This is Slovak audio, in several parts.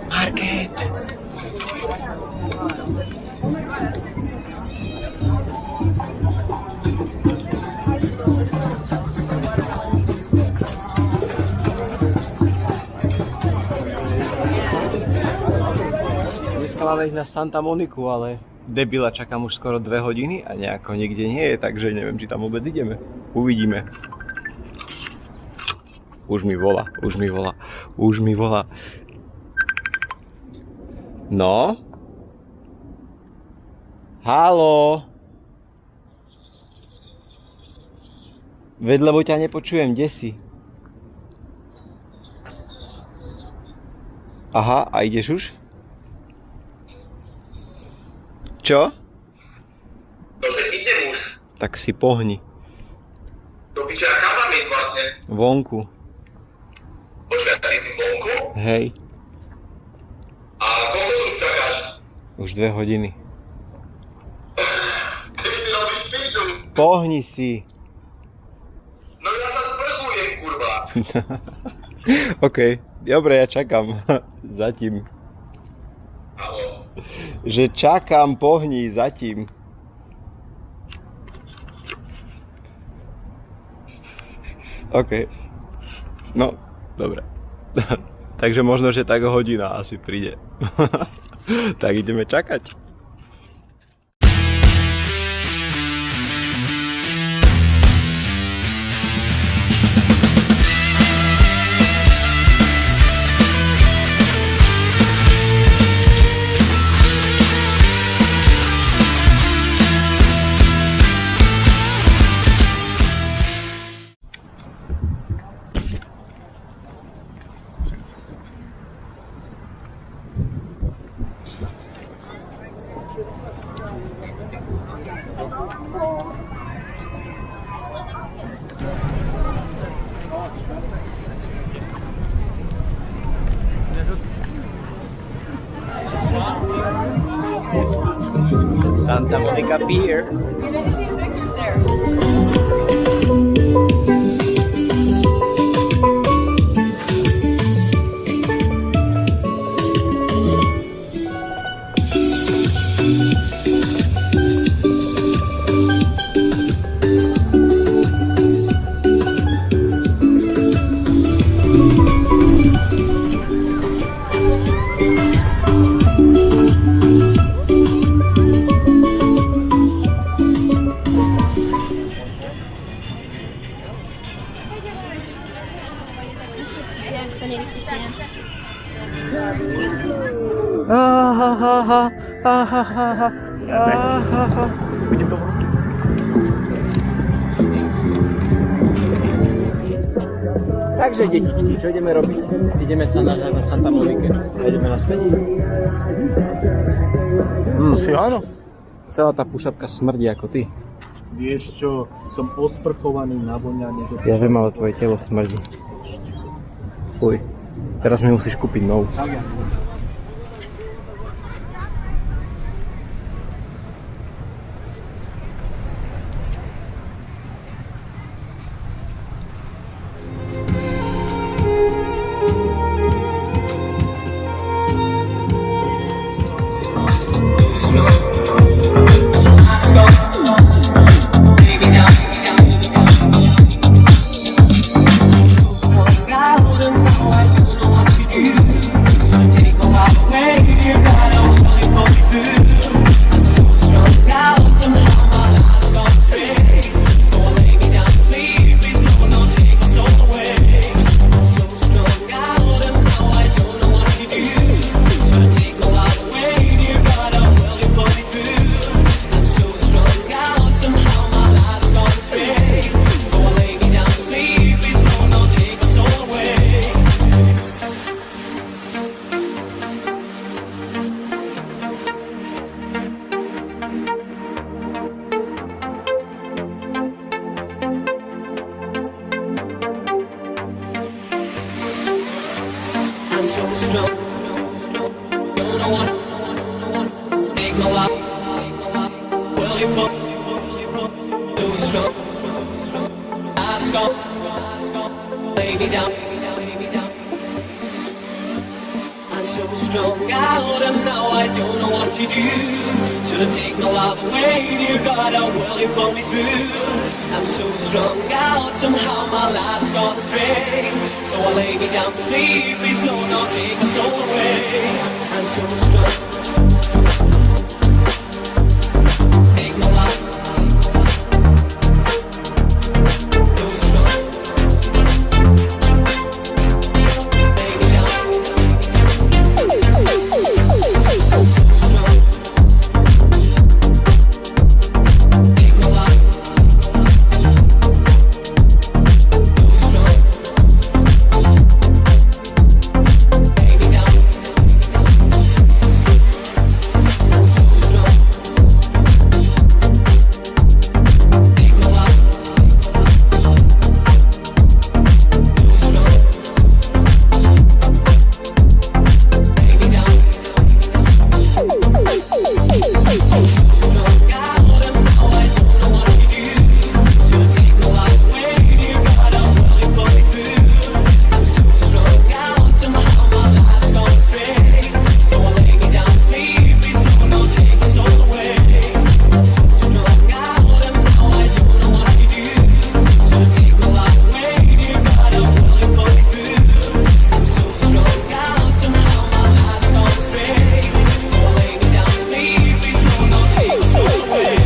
Market. Dneska máme ísť na Santa Moniku, ale debila čakám už skoro 2 hodiny a nejako nikde nie je, takže neviem, či tam vôbec ideme. Uvidíme. Už mi volá. No? Haló? Veď, lebo ťa nepočujem, kde si? Aha, a ideš už? Čo? Nože idem už. Tak si pohni. Do piče, a kam mám ísť vlastne? Vonku. Počkaj, ty si vonku? Hej. A koľko tu čakáš? Už 2 hodiny. Ty si robíš piču. Pohni si. No ja sa sprchujem, kurva. OK, dobre, ja čakám. Zatím. Haló. Že čakám, pohni, zatím. OK. No, dobre. Takže možno, že tak hodina asi príde. Tak ideme čakať. Santa Monica Pier. Takže detičky, čo ideme robiť? Ideme sa nahrať na Santa Monike. Ideme naspäť? Si áno? Celá tá pušapka smrdí ako ty. Vieš čo, som osprchovaný, navoňaný. Ja viem, ale tvoje telo smrdí. Fuj. Teraz mi musíš kúpiť novú. Tak ja. so strung out and now I don't know what to do. Should've taken my love away, dear God, how well you pulled me through. I'm so strung out, somehow my life's gone astray. So I lay me down to sleep, please Lord, don't take my soul away. I'm so strung. Take my life. So strung. Lay me down. So strung. Take my life. So strung. Lay me down. So strong. Take my life. So strong. Lay me down. Strung out and now I don't know what to do. Should've taken my life away, dear God, how well you put me through. I'm so strung out, somehow my life's gone astray. So I lay me down to sleep, please Lord, don't take my soul away. I'm so strung out and now I don't know what to do. Should've taken my life away, dear God, how well you put me through. I'm so strung out, somehow my life's gone astray. So I lay me down to sleep, please Lord, don't take my soul away.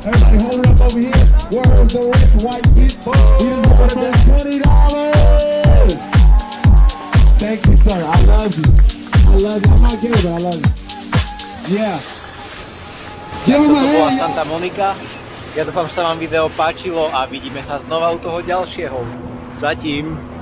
Everybody hold it up over here. Words the rich white people. We just want to make $20. Thank you, sir. I love you. I love you. I'm not gay, but I love you. Yeah. Give him a Toto bola hand. Santa Monika. Ja dúfam, že sa vám video páčilo a vidíme sa znova u toho ďalšieho. Zatím.